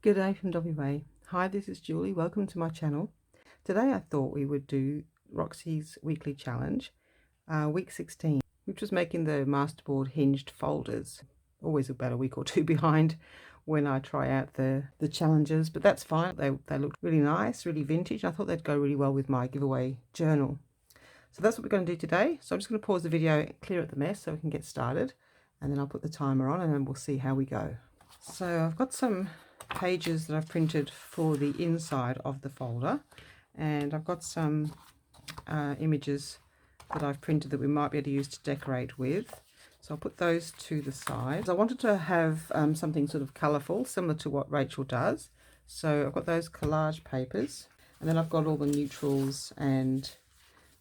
Good day from WA. Hi, this is Julie. Welcome to my channel. Today I thought we would do Roxys Weekly Challenge, week 16, which was making the Masterboard hinged folders. Always about a week or two behind when I try out the challenges, but that's fine. They looked really nice, really vintage. I thought they'd go really well with my giveaway journal. So that's what we're going to do today. So I'm just going to pause the video, clear up the mess so we can get started, and then I'll put the timer on and then we'll see how we go. So I've got some pages that I've printed for the inside of the folder, and I've got some images that I've printed that we might be able to use to decorate with. So I'll put those to the side. I wanted to have something sort of colourful, similar to what Rachel does. So I've got those collage papers, and then I've got all the neutrals and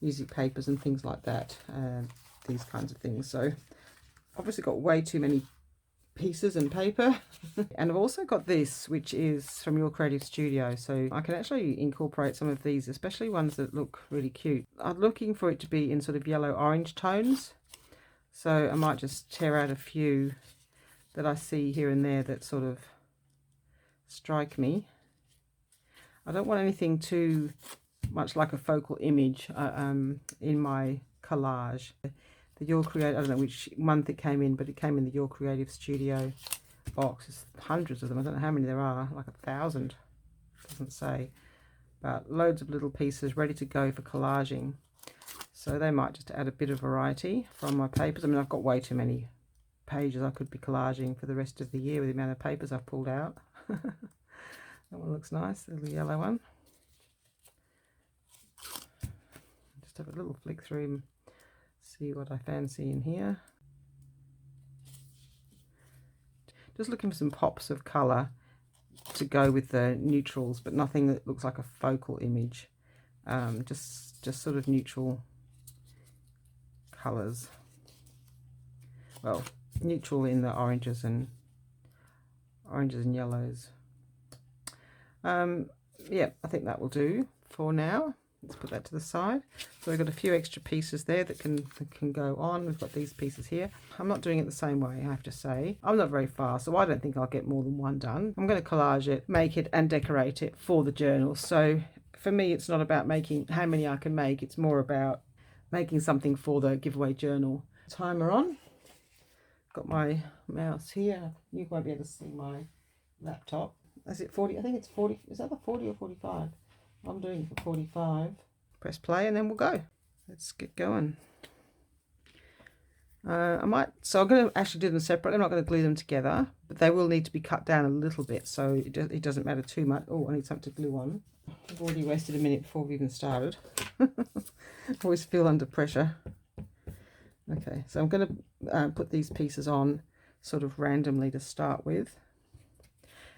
music papers and things like that, these kinds of things. So obviously got way too many pieces and paper. And I've also got this, which is from Your Creative Studio, so I can actually incorporate some of these, especially ones that look really cute. I'm looking for it to be in sort of yellow orange tones, so I might just tear out a few that I see here and there that sort of strike me. I don't want anything too much like a focal image in my collage. Your Creative, I don't know which month it came in, but it came in the Your Creative Studio box. There's hundreds of them. I don't know how many there are, like 1,000, doesn't say, but loads of little pieces ready to go for collaging. So they might just add a bit of variety from my papers. I mean, I've got way too many pages I could be collaging for the rest of the year with the amount of papers I've pulled out. That one looks nice, the little yellow one. Just have a little flick through and see what I fancy in here. Just looking for some pops of colour to go with the neutrals, but nothing that looks like a focal image. Just sort of neutral colours. Well, neutral in the oranges and yellows. Yeah, I think that will do for now. Let's put that to the side. So we've got a few extra pieces there that can go on. We've got these pieces here. I'm not doing it the same way, I have to say. I'm not very fast, so I don't think I'll get more than one done. I'm going to collage it, make it and decorate it for the journal. So for me, it's not about making how many I can make. It's more about making something for the giveaway journal. Timer on. Got my mouse here. You won't be able to see my laptop. Is it 40? I think it's 40. Is that the 40 or 45? I'm doing it for 45. Press play and then we'll go. Let's get going. I'm going to actually do them separately. I'm not going to glue them together, but they will need to be cut down a little bit, so it doesn't matter too much. Oh, I need something to glue on. I've already wasted a minute before we even started. I always feel under pressure. Okay, so I'm going to put these pieces on sort of randomly to start with.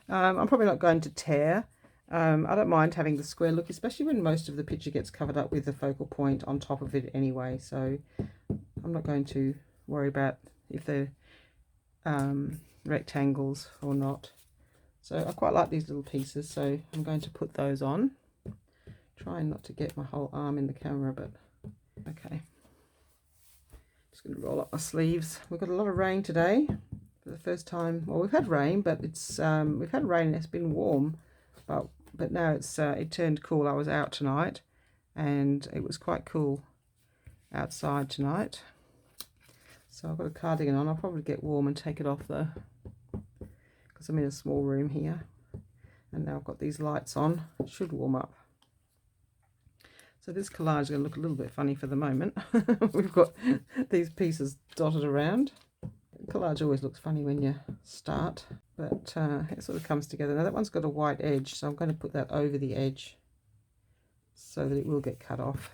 I'm probably not going to tear. I don't mind having the square look, especially when most of the picture gets covered up with the focal point on top of it anyway, so I'm not going to worry about if they're rectangles or not. So I quite like these little pieces, so I'm going to put those on. Trying not to get my whole arm in the camera, but okay. Just going to roll up my sleeves. We've got a lot of rain today for the first time. Well, we've had rain, but we've had rain and it's been warm. But now it turned cool. I was out tonight and it was quite cool outside tonight. So I've got a cardigan on. I'll probably get warm and take it off though, because I'm in a small room here. And now I've got these lights on. It should warm up. So this collage is going to look a little bit funny for the moment. We've got these pieces dotted around. Collage always looks funny when you start, but it sort of comes together. Now that one's got a white edge, so I'm going to put that over the edge so that it will get cut off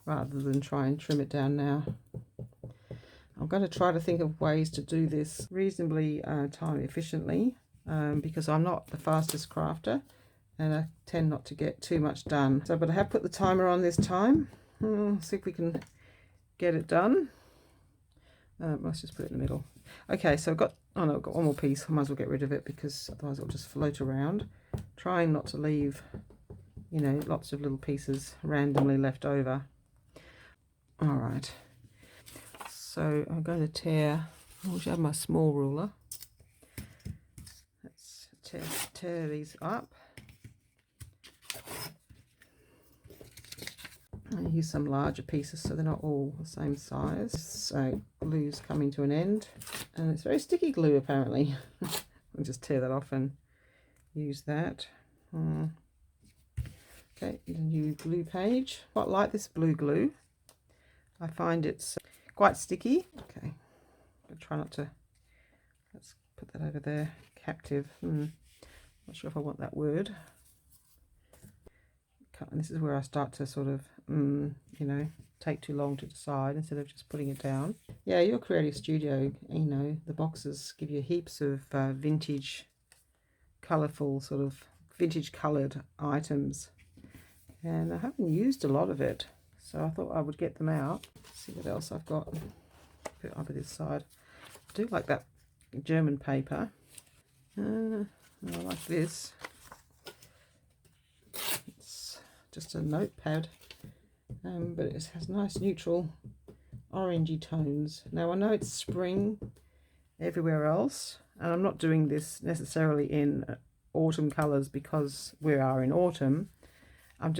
rather than try and trim it down now. I'm going to try to think of ways to do this reasonably time efficiently, because I'm not the fastest crafter and I tend not to get too much done. So, but I have put the timer on this time. See if we can get it done. Let's just put it in the middle. Okay, so I've got one more piece. I might as well get rid of it because otherwise it'll just float around. Trying not to leave, you know, lots of little pieces randomly left over. All right. So I'm going to tear. I wish I had my small ruler. Let's tear these up. I use some larger pieces so they're not all the same size. So glue's coming to an end, and it's very sticky glue apparently. I'll just tear that off and use that. Okay, the new glue page. Quite like this blue glue. I find it's quite sticky. Okay, I'll try not to. Let's put that over there. Captive. Not sure if I want that word. And this is where I start to sort of, you know, take too long to decide instead of just putting it down. Yeah, your creative studio, you know, the boxes give you heaps of vintage, colourful, sort of vintage coloured items. And I haven't used a lot of it, so I thought I would get them out. Let's see what else I've got. Put it over this side. I do like that German paper. I like this. It's just a notepad, but it has nice neutral orangey tones. Now I know it's spring everywhere else, and I'm not doing this necessarily in autumn colours because we are in autumn. I'm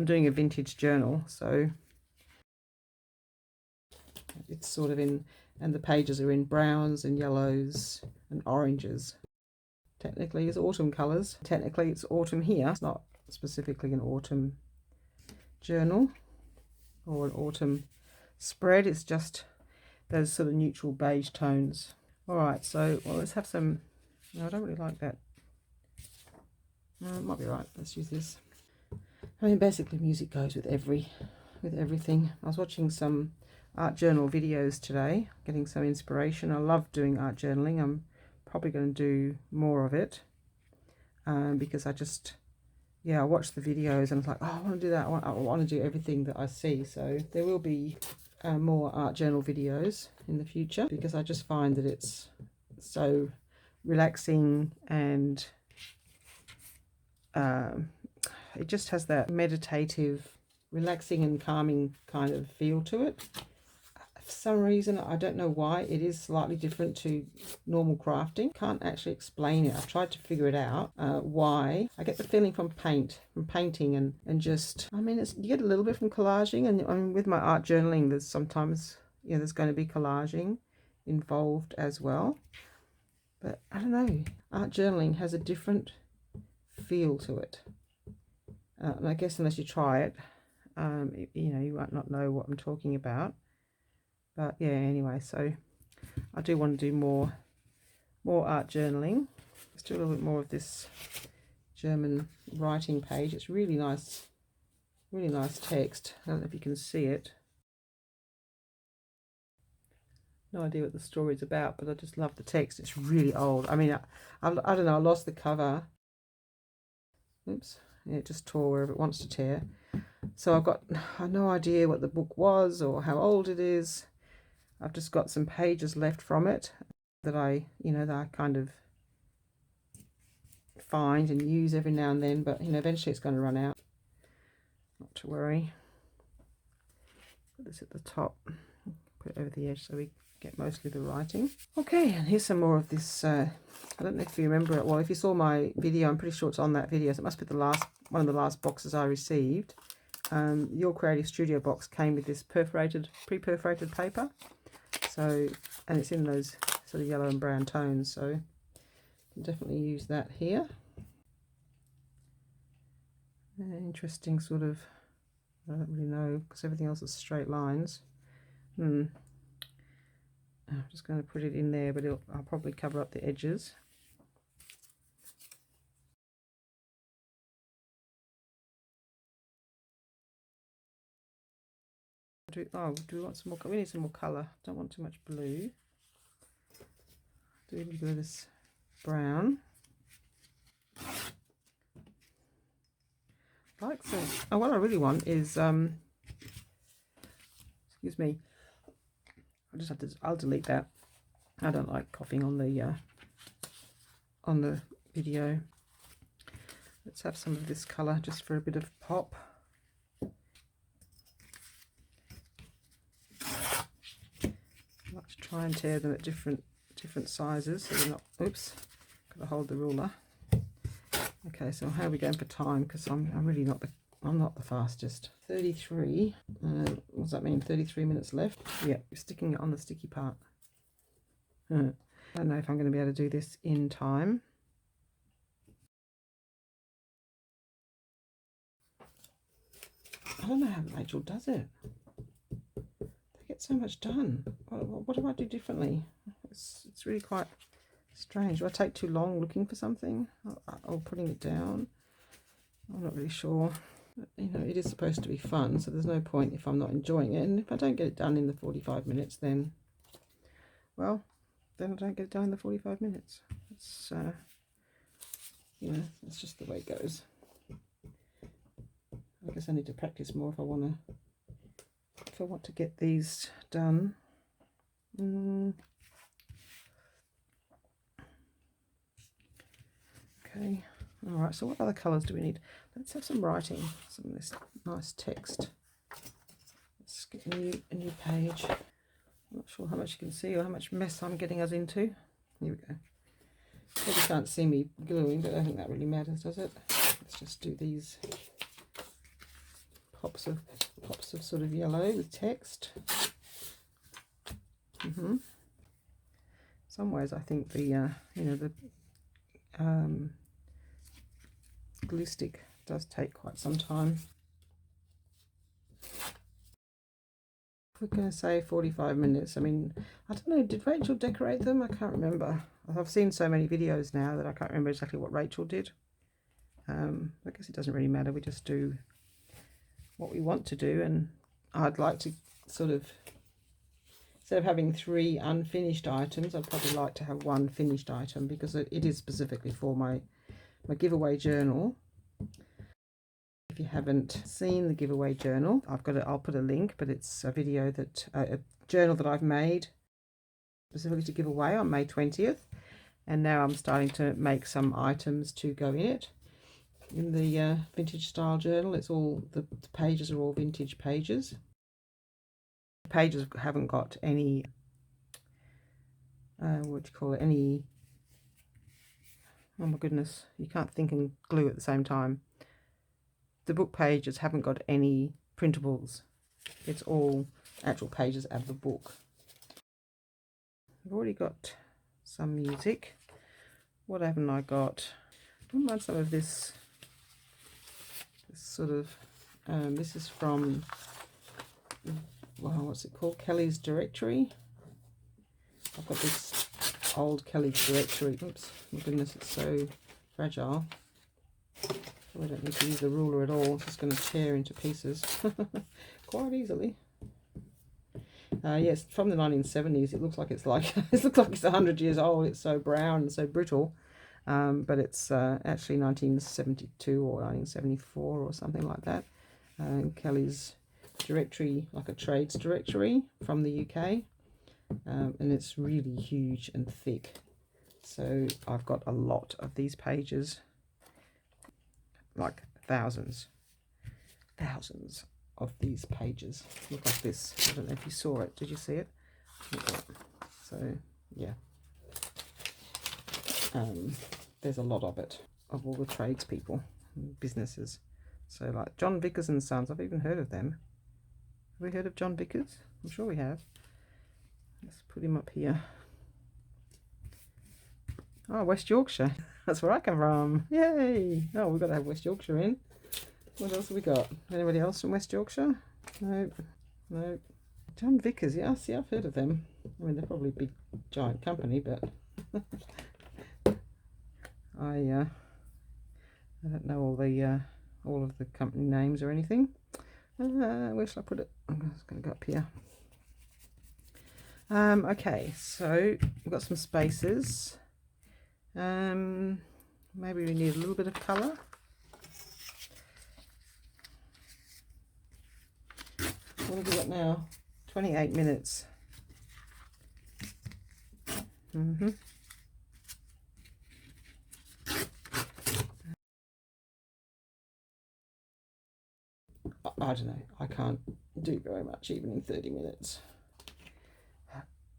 doing a vintage journal, so it's sort of in, and the pages are in browns and yellows and oranges. Technically it's autumn colours. Technically it's autumn here. It's not specifically an autumn journal or an autumn spread. It's just those sort of neutral beige tones. Alright, so well, let's have some. No, I don't really like that. No, it might be right. Let's use this. I mean, basically music goes with everything. I was watching some art journal videos today, getting some inspiration. I love doing art journaling. I'm probably going to do more of it because I watched the videos and I was like, oh, I want to do that. I want to do everything that I see. So there will be more art journal videos in the future because I just find that it's so relaxing, and it just has that meditative, relaxing and calming kind of feel to it. For some reason, I don't know why, it is slightly different to normal crafting. Can't actually explain it. I've tried to figure it out why. I get the feeling from painting and just, I mean, you get a little bit from collaging, and I mean, with my art journaling, there's sometimes, you know, there's going to be collaging involved as well. But I don't know, art journaling has a different feel to it. And I guess unless you try it, you know, you might not know what I'm talking about. But yeah, anyway, so I do want to do more art journaling. Let's do a little bit more of this German writing page. It's really nice text. I don't know if you can see it. No idea what the story's about, but I just love the text. It's really old. I mean, I don't know, I lost the cover. Oops. Yeah, it just tore wherever it wants to tear. So I have no idea what the book was or how old it is. I've just got some pages left from it that I kind of find and use every now and then, but you know, eventually it's going to run out. Not to worry. Put this at the top, put it over the edge so we get mostly the writing. Okay, and here's some more of this. I don't know if you remember it. Well, if you saw my video, I'm pretty sure it's on that video. So it must be one of the last boxes I received. Your Creative Studio box came with this pre-perforated paper. So, and it's in those sort of yellow and brown tones. So you can definitely use that here. Interesting sort of, I don't really know because everything else is straight lines. I'm just going to put it in there, but I'll probably cover up the edges. Do we want some more? We need some more colour. Don't want too much blue. Do a little bit of this brown. Like so. Oh, what I really want is excuse me. I'll delete that. I don't like coughing on the video. Let's have some of this colour just for a bit of pop. I like to try and tear them at different sizes so they're not, oops, gotta hold the ruler. Okay, so how are we going for time? Because I'm really not the fastest. 33. What does that mean? 33 minutes left. Yeah, sticking it on the sticky part. I don't know if I'm going to be able to do this in time. I don't know how Rachel does it. They get so much done. What do I do differently? It's really quite strange. Do I take too long looking for something or putting it down? I'm not really sure. You know, it is supposed to be fun, so there's no point if I'm not enjoying it. And if I don't get it done in the 45 minutes, then, well, then I don't get it done in the 45 minutes. It's, you know, it's just the way it goes. I guess I need to practice more if I want to get these done. Okay. All right, so what other colours do we need? Let's have some writing, some of this nice text. Let's get a new page. I'm not sure how much you can see or how much mess I'm getting us into. Here we go. Probably can't see me gluing, but I don't think that really matters, does it? Let's just do these pops of sort of yellow with text. Some ways I think the you know, the glue stick does take quite some time. We're going to say 45 minutes. I mean, I don't know, did Rachel decorate them? I can't remember. I've seen so many videos now that I can't remember exactly what Rachel did. I guess it doesn't really matter. We just do what we want to do, and I'd like to sort of, instead of having 3 unfinished items, I'd probably like to have 1 finished item, because it is specifically for my giveaway journal. If you haven't seen the giveaway journal, I'll put a link, but it's a video that a journal that I've made specifically to give away on May 20th, and now I'm starting to make some items to go in it. In the vintage style journal, it's all the pages are all vintage pages. The pages haven't got any what do you call it, any, oh my goodness, you can't think and glue at the same time. The book pages haven't got any printables. It's all actual pages out of the book. I've already got some music. What haven't I got? I don't mind some of this sort of, this is from, wow, what's it called? Kelly's Directory. I've got this old Kelly's Directory. Oops, my goodness, it's so fragile. I don't need to use the ruler at all. It's just going to tear into pieces quite easily. Yes, from the 1970s. It looks like it's it looks like it's 100 years old. It's so brown and so brittle, but it's actually 1972 or 1974 or something like that. Kelly's Directory, like a trades directory from the UK, and it's really huge and thick. So I've got a lot of these pages. Like thousands of these pages. Look like this. I don't know if you saw it. Did you see it? So yeah, there's a lot of it, of all the tradespeople and businesses. So like John Vickers and Sons, I've even heard of them. Have we heard of John Vickers? I'm sure we have. Let's put him up here. Oh, West Yorkshire. That's where I come from. Yay! Oh, we've got to have West Yorkshire in. What else have we got? Anybody else from West Yorkshire? Nope. Nope. John Vickers. Yeah, see, I've heard of them. I mean, they're probably a big, giant company, but I don't know all of the company names or anything. Where shall I put it? I'm just going to go up here. Okay, so we've got some spaces. Maybe we need a little bit of colour. What have we got now? 28 minutes. I don't know. I can't do very much even in 30 minutes.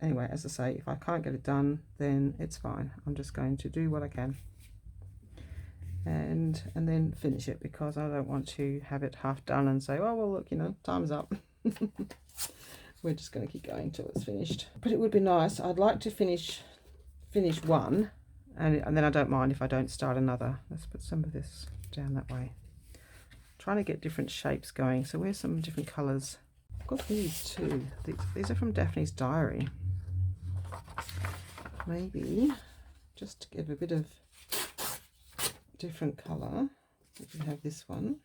Anyway, as I say, if I can't get it done, then it's fine. I'm just going to do what I can. and then finish it, because I don't want to have it half done and say, oh well, look, you know, time's up. We're just going to keep going till it's finished. But it would be nice. I'd like to finish one, and then I don't mind if I don't start another. Let's put some of this down that way. Trying to get different shapes going. So where's some different colours? I've got these too. These are from Daphne's Diary. Maybe just to give a bit of different colour, we can have this one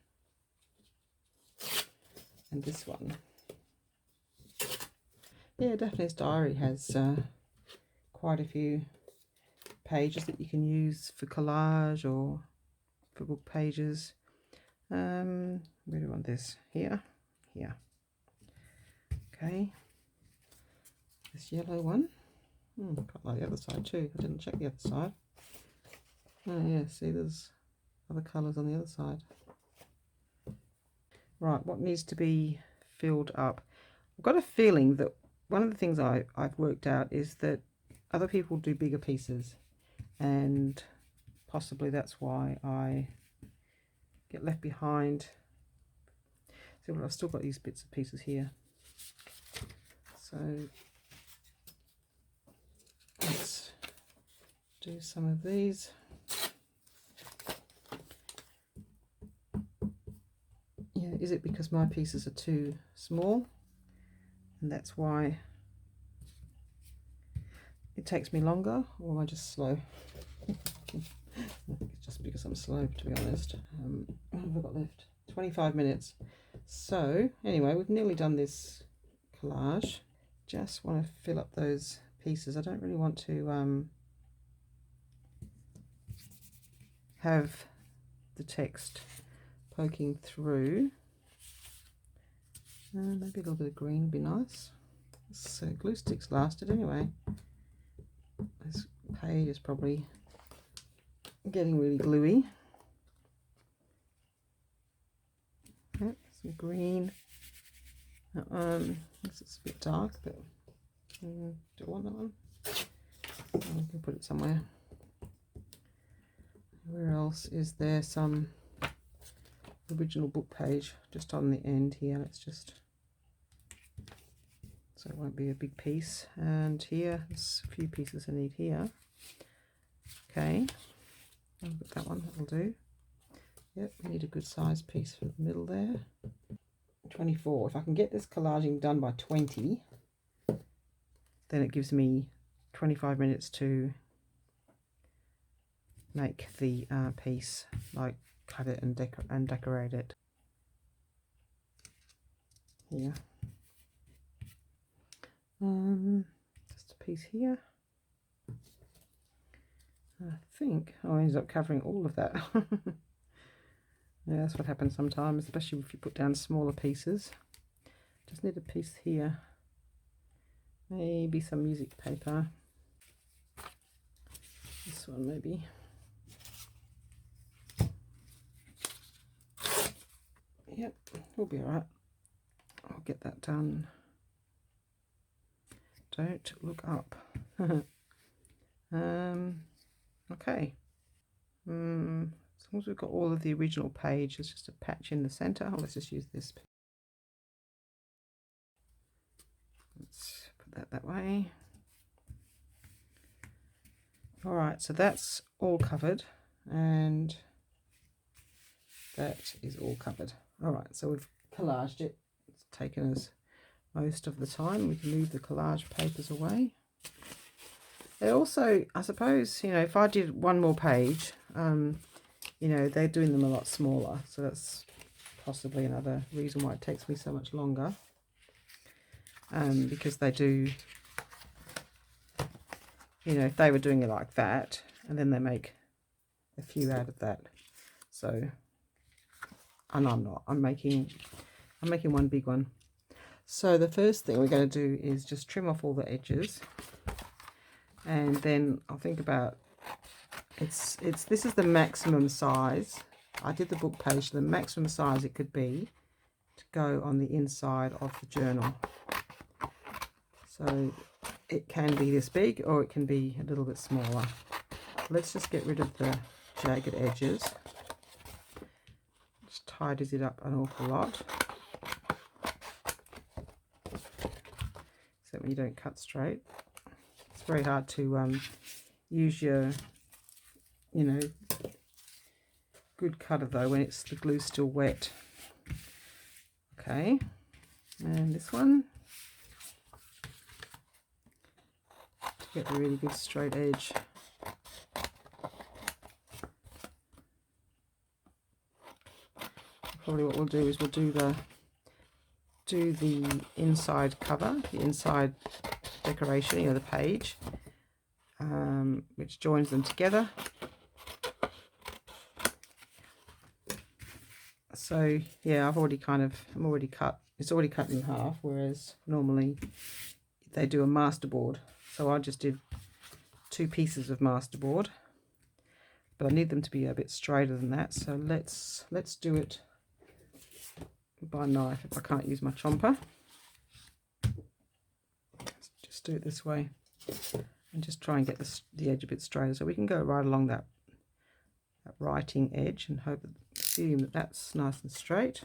and this one. Yeah, Daphne's Diary has quite a few pages that you can use for collage or for book pages. Where do I want this? Here. Okay. This yellow one. Quite like the other side too. I didn't check the other side. Oh yeah, see, there's other colours on the other side. Right, what needs to be filled up? I've got a feeling that one of the things I've worked out is that other people do bigger pieces, and possibly that's why I get left behind. See, well, I've still got these bits and pieces here. So let's do some of these. Yeah, is it because my pieces are too small, and that's why it takes me longer, or am I just slow? It's just because I'm slow, to be honest. What have I got left? 25 minutes. So anyway, we've nearly done this collage. Just want to fill up those pieces. I don't really want to have the text poking through. Maybe a little bit of green would be nice. This glue stick's lasted anyway. This page is probably getting really gluey. Yep, some green. This is a bit dark, but do I want that one? I can put it somewhere. Where else is there some original book page just on the end here? Let's just, so it won't be a big piece. And here, there's a few pieces I need here. Okay, I'll put that one, that'll do. Yep, we need a good size piece for the middle there. 24. If I can get this collaging done by 20, then it gives me 25 minutes to make the piece, like cut it and decorate it. Here. Just a piece here. I think I ended up covering all of that. Yeah, that's what happens sometimes, especially if you put down smaller pieces. Just need a piece here. Maybe some music paper. This one maybe. Yep, we'll be alright. I'll get that done. Don't look up. Okay. As long as we've got all of the original page, it's just a patch in the center. Let's just use this. Let's put that way. All right, so that's all covered, and that is all covered. All right, so we've collaged it. It's taken us most of the time. We can move the collage papers away. They also, I suppose, you know, if I did one more page, you know, they're doing them a lot smaller, so that's possibly another reason why it takes me so much longer, because they do, you know, if they were doing it like that, and then they make a few out of that. So, and I'm not, I'm making one big one. So the first thing we're going to do is just trim off all the edges, and then I'll think about, this is the maximum size. I did the book page, the maximum size it could be to go on the inside of the journal. So it can be this big, or it can be a little bit smaller. let's just get rid of the jagged edges. Just tidies it up an awful lot, so when you don't cut straight. It's very hard to use your, you know, good cutter though when the glue's still wet. Okay, and this one, to get a really good straight edge. Probably what we'll do is we'll do the inside cover, the inside decoration, you know, the page, which joins them together. So yeah, I'm already cut. It's already cut in half, whereas normally they do a masterboard. So I just did 2 pieces of masterboard, but I need them to be a bit straighter than that. So let's do it by knife if I can't use my chomper. Let's just do it this way and just try and get the edge a bit straighter, so we can go right along that writing edge and assume that that's nice and straight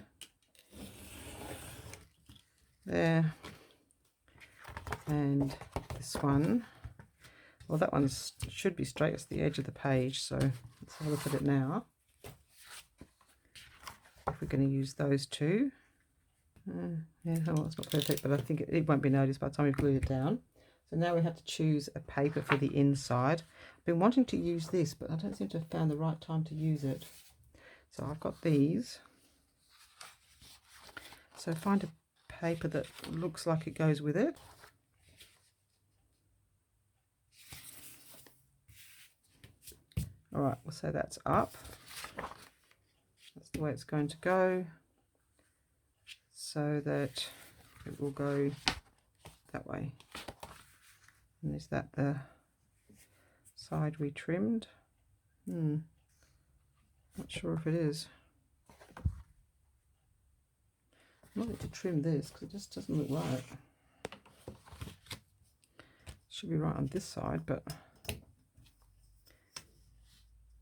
there. And this one, well, that one should be straight. It's the edge of the page, so let's have a look at it now. If we're going to use those 2, yeah, well, it's not perfect, but I think it won't be noticed by the time we've glued it down. So now we have to choose a paper for the inside. I've been wanting to use this, but I don't seem to have found the right time to use it. So I've got these. So find a paper that looks like it goes with it. All right, we'll say that's up. That's the way it's going to go, so that it will go that way. And is that the side we trimmed? Not sure if it is. I might need to trim this because it just doesn't look right. Should be right on this side, but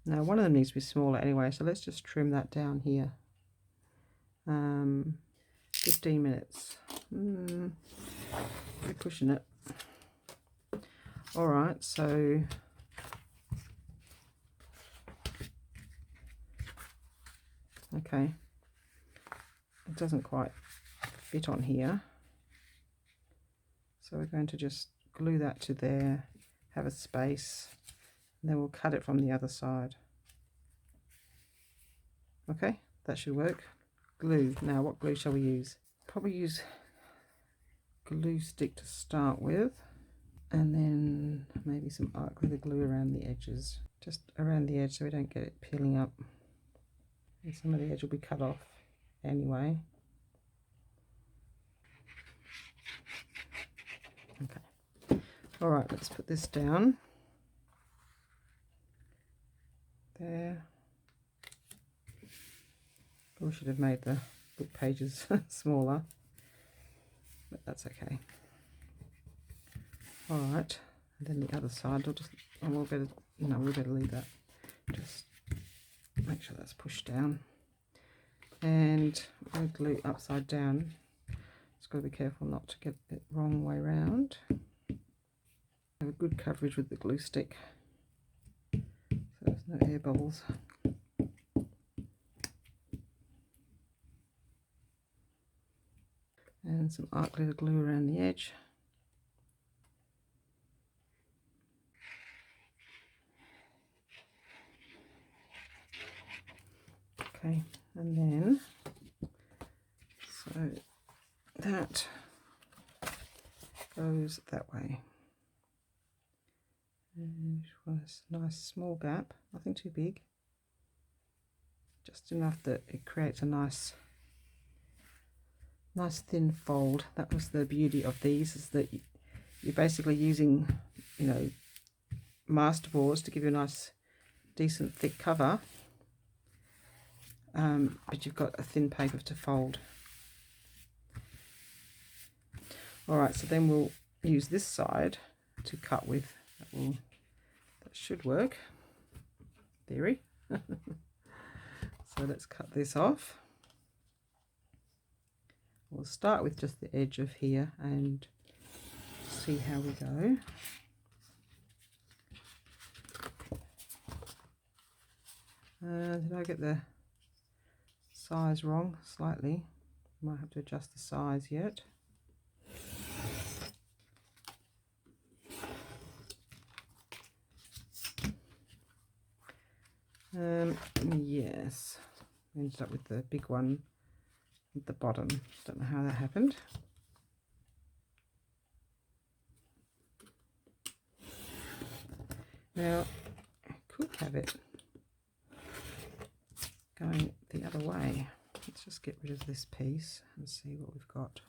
no, one of them needs to be smaller anyway, so let's just trim that down here. 15 minutes. We're pushing it. All right, so okay, it doesn't quite fit on here, so we're going to just glue that to there, have a space, and then we'll cut it from the other side. Okay, that should work. Glue. Now what glue shall we use? Probably use glue stick to start with, and then maybe some art glitter glue around the edges, just around the edge so we don't get it peeling up. And some of the edge will be cut off anyway. Okay, all right, let's put this down there. Probably should have made the book pages smaller, but that's okay. All right, and then the other side, we'll better leave that. Just make sure that's pushed down, and we're going to glue upside down. Just got to be careful not to get it wrong way around. Have a good coverage with the glue stick, so there's no air bubbles. And some art glitter glue around the edge. Okay, and then so that goes that way. And was a nice small gap, nothing too big, just enough that it creates a nice thin fold. That was the beauty of these, is that you're basically using, you know, masterboards to give you a nice decent thick cover, but you've got a thin paper to fold. All right, so then we'll use this side to cut with. That should work. theory. So let's cut this off. We'll start with just the edge of here and see how we go. Did I get the size wrong slightly? Might have to adjust the size yet. Yes, ended up with the big one at the bottom. Don't know how that happened. Now I could have it going the other way. Let's just get rid of this piece and see what we've got.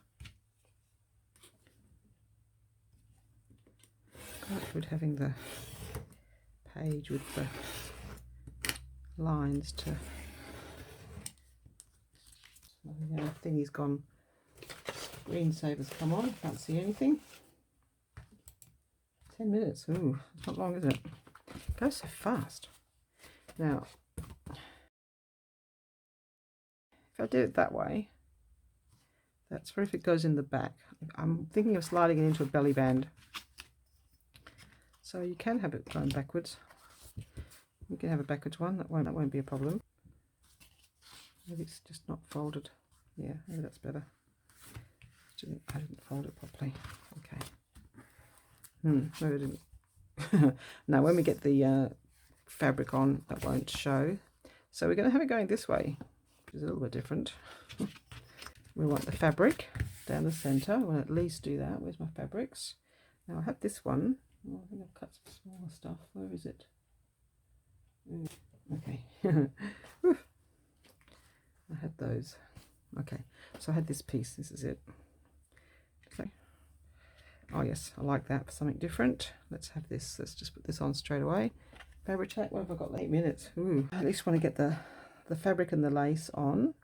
Quite good having the page with the lines to. The thingy's gone. Screensaver's come on. Can't see anything. 10 minutes. Ooh, it's not long, is it? It goes so fast. Now, if I do it that way, that's for if it goes in the back. I'm thinking of sliding it into a belly band. So you can have it going backwards. You can have a backwards one. That won't be a problem. Maybe it's just not folded. Yeah, maybe that's better. I didn't fold it properly. Okay. Maybe I didn't. Now, when we get the fabric on, that won't show. So we're going to have it going this way, which is a little bit different. We want the fabric down the centre. We'll at least do that. Where's my fabrics? Now I have this one. Oh, I think I've cut some smaller stuff. Where is it? Okay. I had those. Okay, so I had this piece. This is it. Okay. Oh yes, I like that for something different. Let's have this. Let's just put this on straight away. Fabric check. What have I got? 8 minutes. Ooh. I at least want to get the fabric and the lace on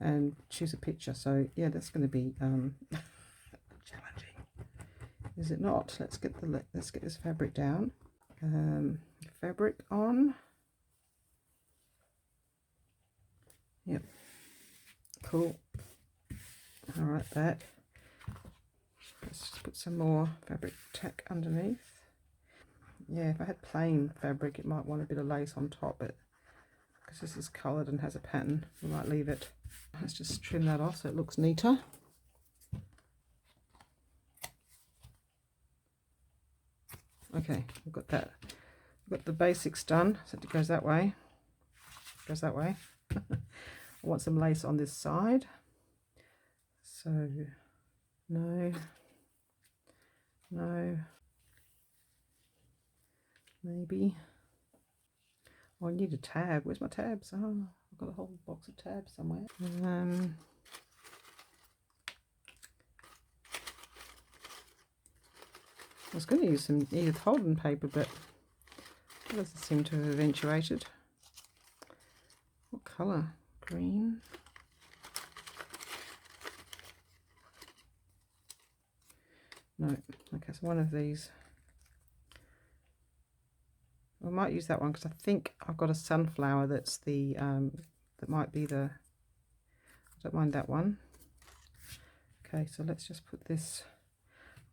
and choose a picture. So yeah, that's going to be challenging. Is it not? Let's get this fabric down. Fabric on. Yep. Cool. All right, back. Let's just put some more fabric tack underneath. Yeah, if I had plain fabric, it might want a bit of lace on top, but because this is coloured and has a pattern, we might leave it. Let's just trim that off so it looks neater. Okay, we've got that. We've got the basics done, so it goes that way. Goes that way. I want some lace on this side. So, no, maybe. Oh, I need a tab. Where's my tabs? Oh, I've got a whole box of tabs somewhere. I was going to use some Edith Holden paper, but it doesn't seem to have eventuated. What colour? Green. No. Okay, so one of these. I might use that one because I think I've got a sunflower that's the that might be the. I don't mind that one. Okay, so let's just put this.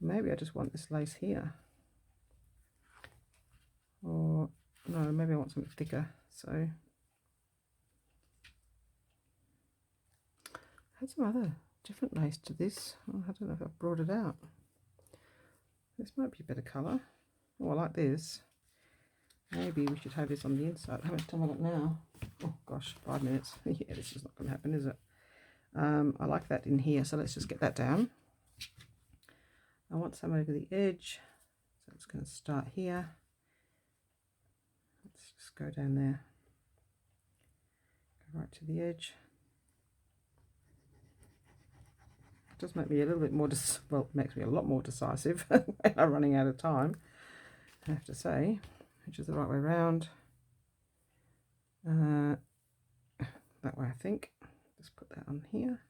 Maybe I just want this lace here. Or no, maybe I want something thicker. So I had some other different lace to this. Oh, I don't know if I've brought it out. This might be a better colour. Oh, I like this. Maybe we should have this on the inside. How much time have I got now? Oh gosh, 5 minutes. Yeah, this is not going to happen, is it? I like that in here, so let's just get that down. I want some over the edge, so it's going to start here. Let's just go down there. Go right to the edge. It does make me a little bit more, well, it makes me a lot more decisive when I'm running out of time, I have to say, which is the right way around. That way, I think. Just put that on here.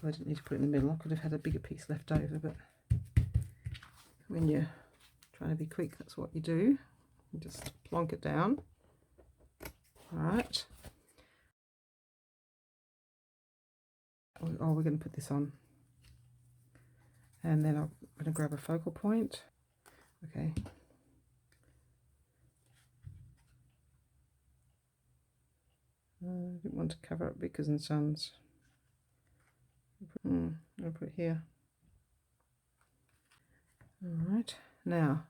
I didn't need to put it in the middle. I could have had a bigger piece left over, but when you're Trying to be quick, that's what you do. You just plonk it down. All right. Oh, we're going to put this on. And then I'm going to grab a focal point. Okay. I didn't want to cover up Vickers and Sons. I'll put it here. All right. Now,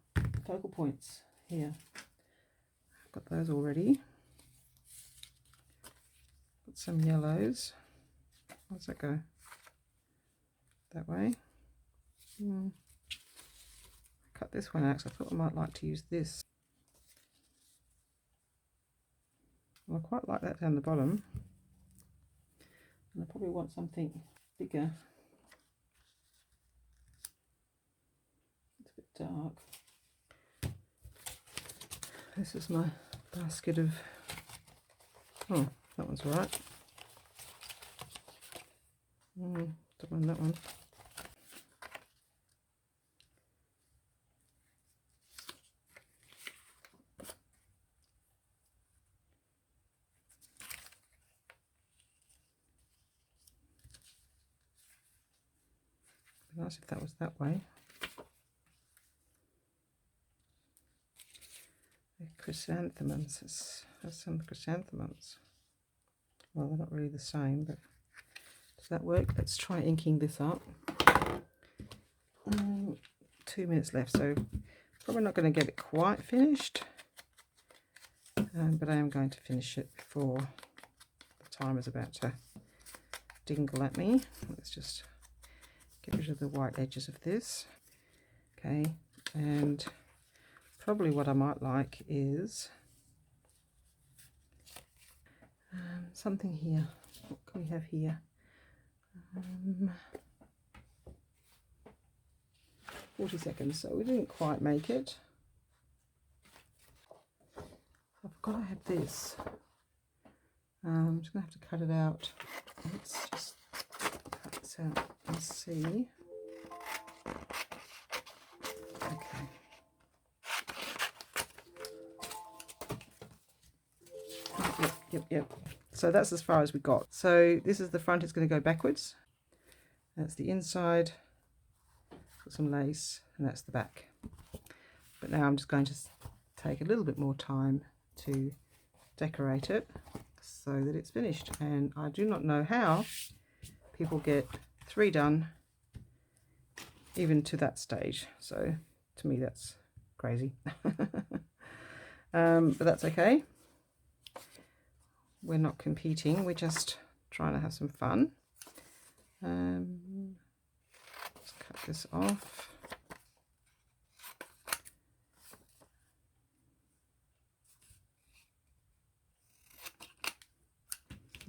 focal points here. I've got those already. Got some yellows. How does that go? That way. Cut this one out because I thought I might like to use this. Well, I quite like that down the bottom. And I probably want something bigger. It's a bit dark. This is my basket of... Oh, that one's right. Don't want that one. It'd be nice if that was that way. The chrysanthemums. Has some chrysanthemums. Well, they're not really the same, but does that work? Let's try inking this up. 2 minutes left, so probably not going to get it quite finished, but I am going to finish it before the time is about to dingle at me. Let's just get rid of the white edges of this. Okay, and probably what I might like is something here. What can we have here? 40 seconds, so we didn't quite make it. I've got to have this. I'm just going to have to cut it out. Let's just cut this out and see. Okay. Yep. So that's as far as we got. So this is the front, it's going to go backwards. That's the inside. Got some lace, and that's the back. But now I'm just going to take a little bit more time to decorate it so that it's finished. And I do not know how people get 3 done even to that stage. So to me that's crazy. But that's okay. We're not competing, we're just trying to have some fun. Let's cut this off.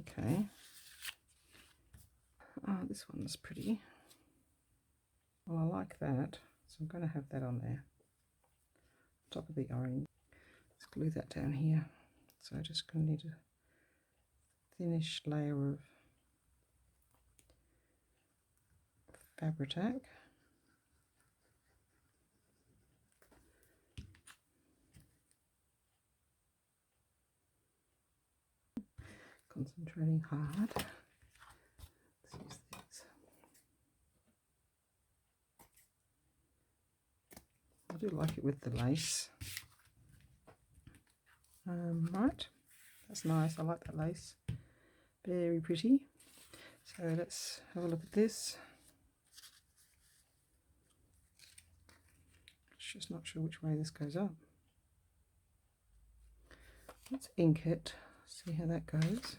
Okay. Oh, this one's pretty. Well, I like that, so I'm going to have that on there. Top of the orange. Let's glue that down here. So I just going to need a thinnish layer of Fabri-Tac. Concentrating hard. Let's use these. I do like it with the lace. Right, that's nice. I like that lace. Very pretty. So let's have a look at this. Just not sure which way this goes up. Let's ink it, see how that goes.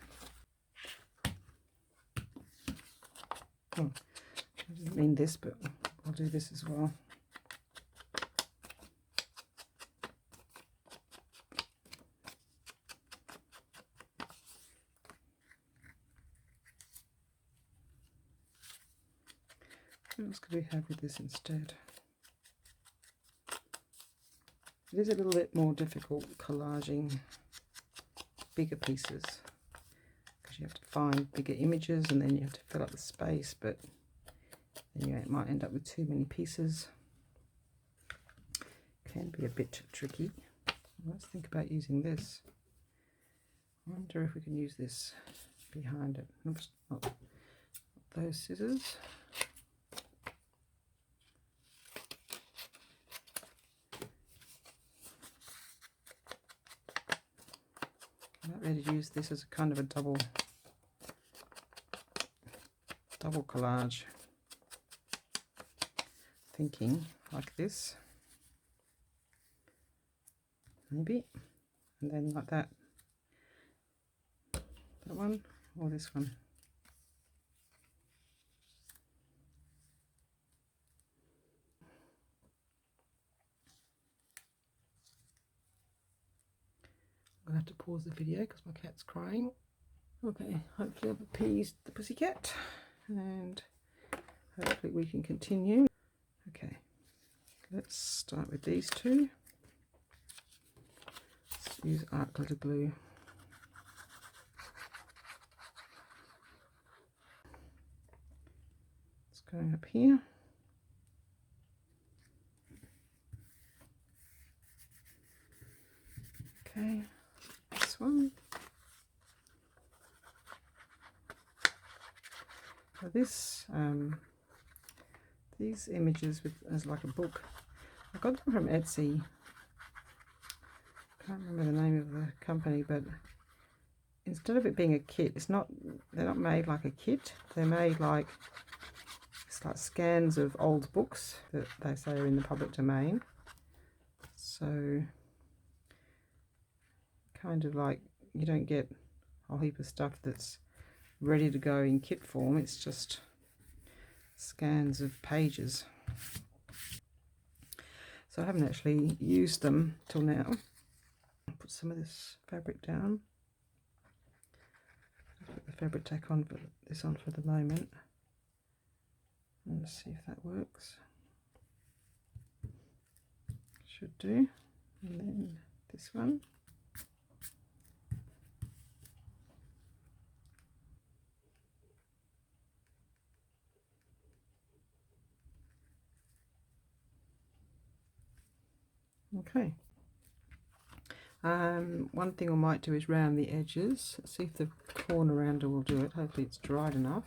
Oh, I didn't mean this, but I'll do this as well. What else could we have with this instead? It is a little bit more difficult collaging bigger pieces because you have to find bigger images and then you have to fill up the space, but then you might end up with too many pieces. can be a bit tricky. Let's think about using this. I wonder if we can use this behind it. Oops, not those scissors. I might really use this as a kind of a double collage. Thinking like this, maybe, and then like that one or this one. I'm gonna have to pause the video because my cat's crying. Okay, hopefully I've appeased the pussycat and hopefully we can continue. Okay, let's start with these two. Let's use art glitter glue. It's going up here. Okay, this one. So this, these images as like a book, I got them from Etsy. Can't remember the name of the company, but instead of it being a kit, they're not made like a kit. They're made like, it's like scans of old books that they say are in the public domain. So kind of like you don't get a whole heap of stuff that's ready to go in kit form. It's just scans of pages. So I haven't actually used them till now. I'll put some of this fabric down. I'll put the fabric tack on, but this on for the moment. And let's see if that works. Should do. And then this one. Okay. One thing I might do is round the edges. Let's see if the corner rounder will do it. Hopefully it's dried enough.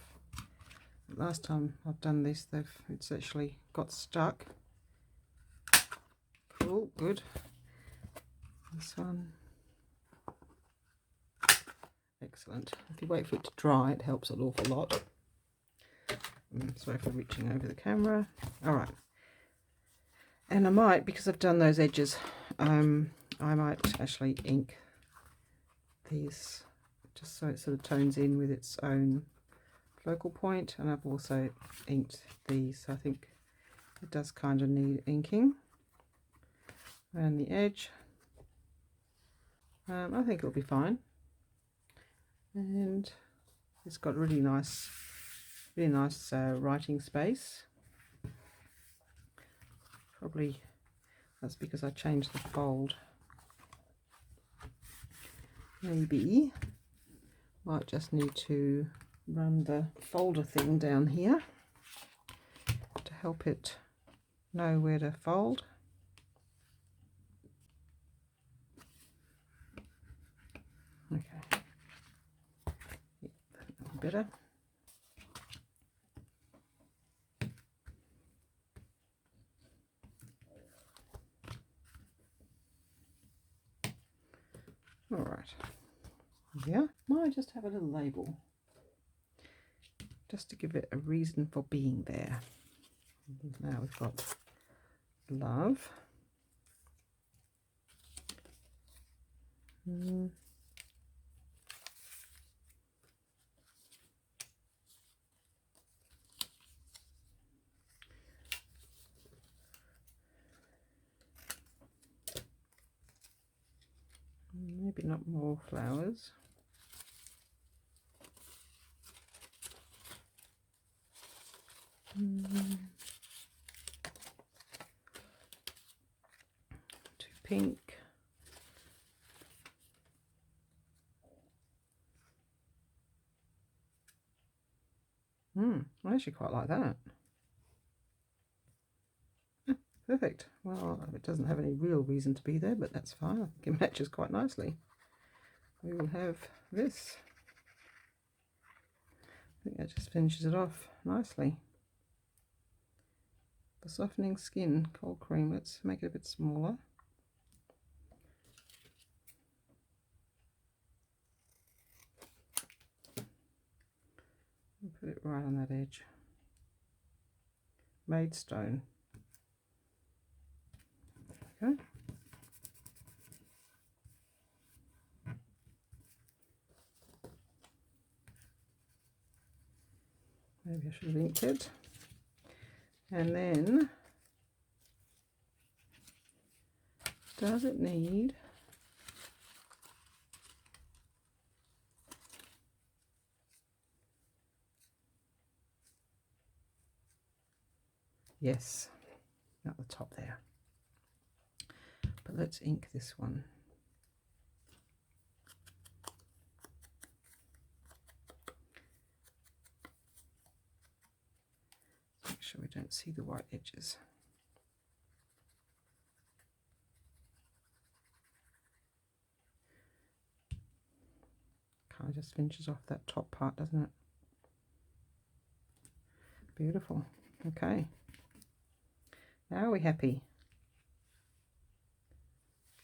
Last time I've done this, it's actually got stuck. Cool, good. This one. Excellent. If you wait for it to dry, it helps an awful lot. Sorry for reaching over the camera. All right. And I might, because I've done those edges, I might actually ink these just so it sort of tones in with its own focal point. And I've also inked these, so I think it does kind of need inking around the edge. I think it'll be fine. And it's got really nice writing space. Probably that's because I changed the fold. Maybe might just need to run the folder thing down here to help it know where to fold. Okay, yeah, better. All right, yeah, might just have a little label just to give it a reason for being there. Now we've got love. Maybe not more flowers. Too pink. I actually quite like that. Perfect. Well, it doesn't have any real reason to be there, but that's fine. I think it matches quite nicely. We will have this. I think that just finishes it off nicely. The softening skin cold cream. Let's make it a bit smaller. And put it right on that edge. Maidstone. Okay. Maybe I should have inked it. And then, does it need yes, at the top there. But let's ink this one. Make sure we don't see the white edges. Kind of just finishes off that top part, doesn't it? Beautiful. Okay. Now are we happy?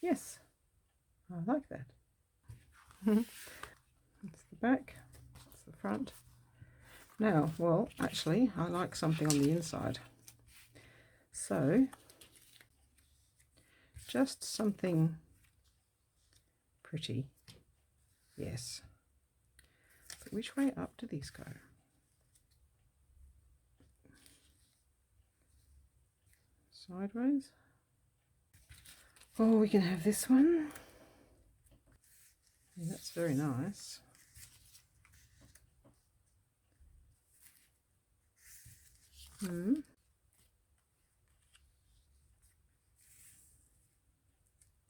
Yes, I like that. That's the back, that's the front. Now, well, actually, I like something on the inside. So, just something pretty. Yes. But which way up do these go? Sideways. Oh, we can have this one. And that's very nice.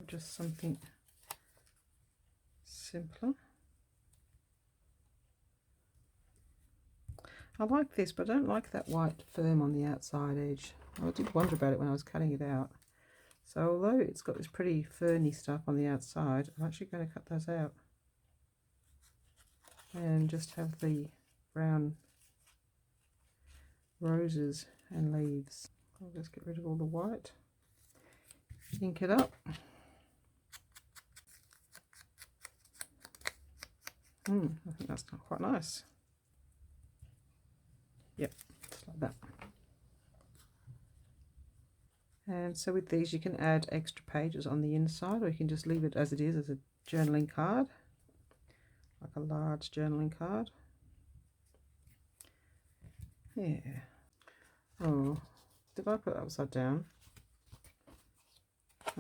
Just something simpler. I like this, but I don't like that white firm on the outside edge. I did wonder about it when I was cutting it out. So although it's got this pretty ferny stuff on the outside, I'm actually going to cut those out and just have the brown roses and leaves. I'll just get rid of all the white, ink it up. I think that's quite nice. Yep, just like that. And so with these you can add extra pages on the inside, or you can just leave it as it is, as a journaling card, like a large journaling card. Yeah. Oh, did I put it upside down?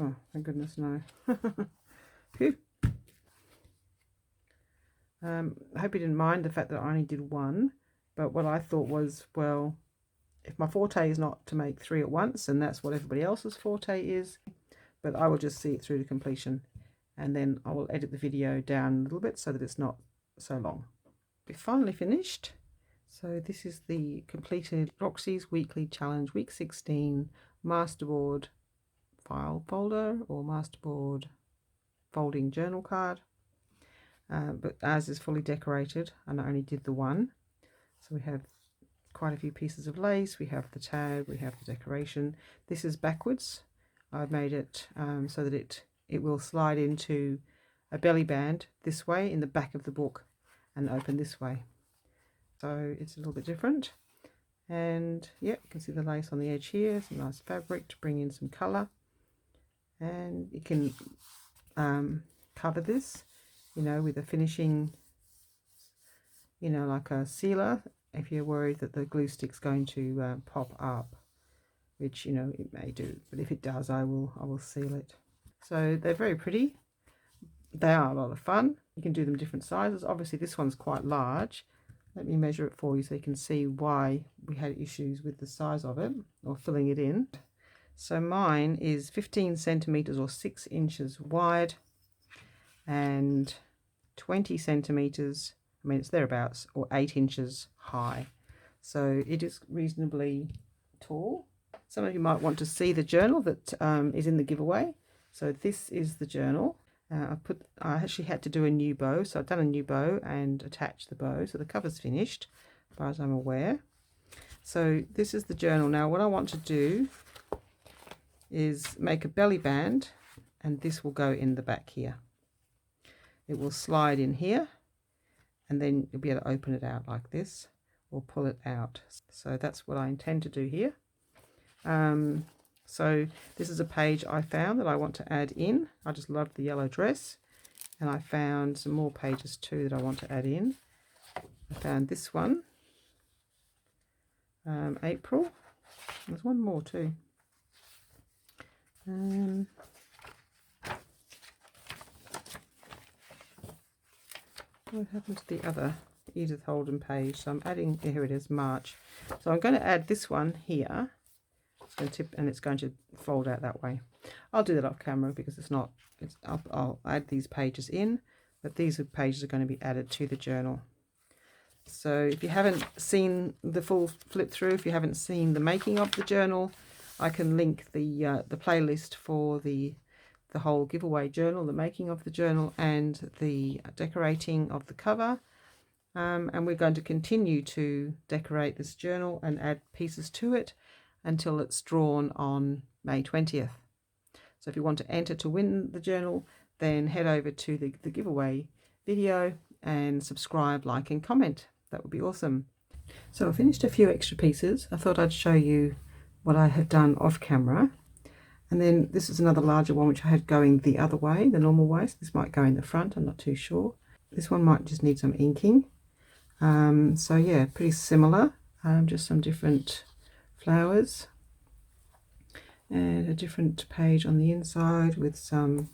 Oh, thank goodness, no. Phew. I hope you didn't mind the fact that I only did one, but what I thought was, well, if my forte is not to make 3 at once, and that's what everybody else's forte is, but I will just see it through to completion, and then I will edit the video down a little bit so that it's not so long. We're finally finished. So this is the completed Roxys Weekly Challenge Week 16 Masterboard file folder, or Masterboard folding journal card. But ours is fully decorated, and I only did the one. So we have quite a few pieces of lace, we have the tag, we have the decoration. This is backwards. I've made it so that it will slide into a belly band this way in the back of the book and open this way. So it's a little bit different. And yeah, you can see the lace on the edge here, some nice fabric to bring in some colour. And you can cover this, you know, with a finishing, you know, like a sealer, if you're worried that the glue stick's going to pop up, which, you know, it may do, but if it does, I will seal it. So they're very pretty. They are a lot of fun. You can do them different sizes. Obviously this one's quite large. Let me measure it for you so you can see why we had issues with the size of it, or filling it in. So mine is 15 centimeters or 6 inches wide and 20 centimeters, I mean it's thereabouts, or 8 inches high. So it is reasonably tall. Some of you might want to see the journal that is in the giveaway. So this is the journal. I actually had to do a new bow, so I've done a new bow and attached the bow, so the cover's finished as far as I'm aware. So this is the journal. Now what I want to do is make a belly band, and this will go in the back here. It will slide in here, and then you'll be able to open it out like this or pull it out. So that's what I intend to do here. So this is a page I found that I want to add in. I just loved the yellow dress, and I found some more pages too that I want to add in. I found this one, April. There's one more too. What happened to the other Edith Holden page? So I'm adding, here it is, March. So I'm going to add this one here, and it's going to fold out that way. I'll do that off camera because it's not, I'll add these pages in, but these pages are going to be added to the journal. So if you haven't seen the full flip through, if you haven't seen the making of the journal, I can link the playlist for the whole giveaway journal, the making of the journal, and the decorating of the cover. And we're going to continue to decorate this journal and add pieces to it until it's drawn on May 20th. So if you want to enter to win the journal, then head over to the giveaway video and subscribe, like and comment. That would be awesome. So I finished a few extra pieces. I thought I'd show you what I have done off camera. And then this is another larger one which I had going the other way, the normal way. So this might go in the front, I'm not too sure. This one might just need some inking. So yeah, pretty similar, just some different flowers and a different page on the inside with some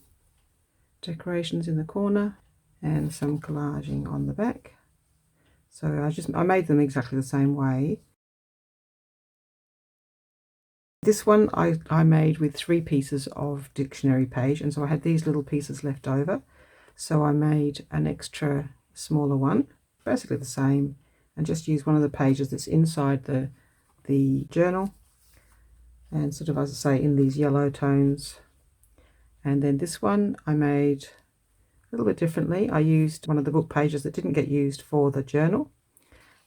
decorations in the corner and some collaging on the back. So I made them exactly the same way. This one I made with 3 pieces of dictionary page, and so I had these little pieces left over, so I made an extra smaller one, basically the same, and just use one of the pages that's inside the journal, and sort of, as I say, in these yellow tones. And then this one I made a little bit differently. I used one of the book pages that didn't get used for the journal,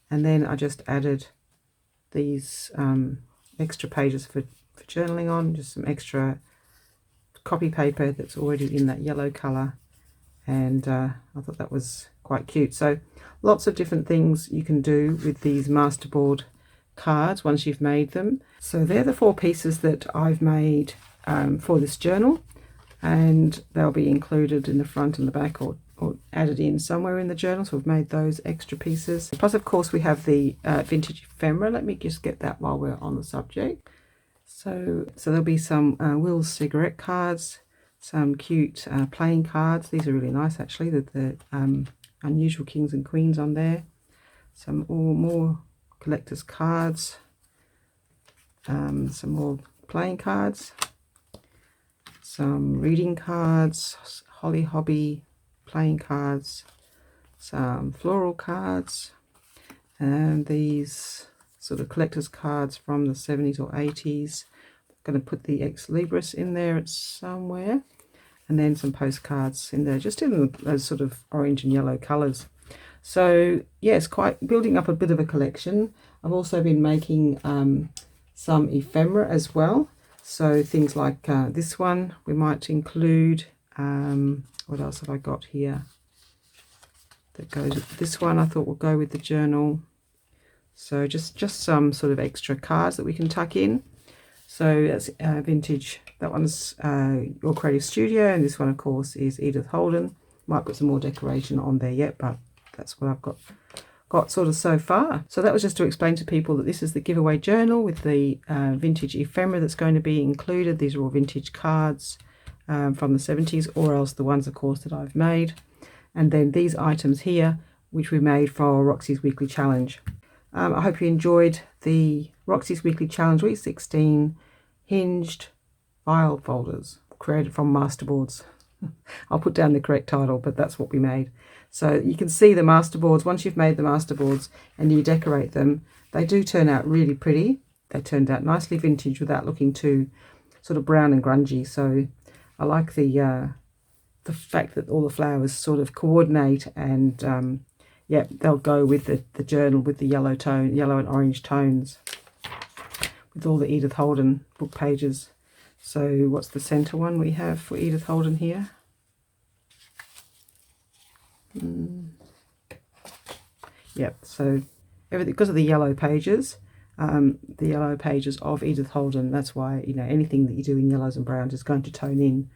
and then I just added these extra pages for journaling on, just some extra copy paper that's already in that yellow color, and I thought that was quite cute. So lots of different things you can do with these Masterboard cards once you've made them. So they're the 4 pieces that I've made for this journal, and they'll be included in the front and the back, or added in somewhere in the journal. So we've made those extra pieces. Plus, of course, we have the vintage ephemera. Let me just get that while we're on the subject. So there'll be some Will's cigarette cards, some cute playing cards. These are really nice, actually. The unusual kings and queens on there. Some more collector's cards. Some more playing cards. Some reading cards. Holly Hobby playing cards, some floral cards, and these sort of collector's cards from the 70s or 80s. I'm going to put the Ex Libris in there somewhere, and then some postcards in there, just in those sort of orange and yellow colours. So yes, quite building up a bit of a collection. I've also been making some ephemera as well. So things like this one we might include. What else have I got here that goes with this one? I thought will go with the journal. So just some sort of extra cards that we can tuck in. So that's vintage. That one's Your Creative Studio, and this one, of course, is Edith Holden. Might put some more decoration on there yet, but that's what I've got sort of so far. So that was just to explain to people that this is the giveaway journal with the vintage ephemera that's going to be included. These are all vintage cards from the 70s, or else the ones, of course, that I've made. And then these items here, which we made for Roxys Weekly Challenge. I hope you enjoyed the Roxys Weekly Challenge Week 16 hinged file folders created from Masterboards. I'll put down the correct title, but that's what we made. So you can see the Masterboards. Once you've made the Masterboards and you decorate them, they do turn out really pretty. they turned out nicely vintage without looking too sort of brown and grungy. So I like the fact that all the flowers sort of coordinate, and yeah, they'll go with the journal with the yellow and orange tones, with all the Edith Holden book pages. So what's the center one we have for Edith Holden here? Yep, so everything, because of the yellow pages of Edith Holden, that's why, you know, anything that you do in yellows and browns is going to tone in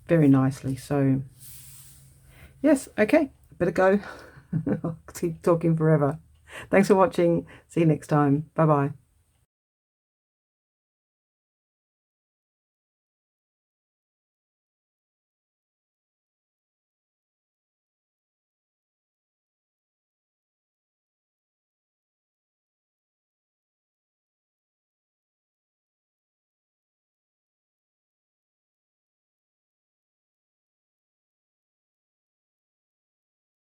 very nicely. So yes, okay, better go. I'll keep talking forever. Thanks for watching. See you next time. Bye bye.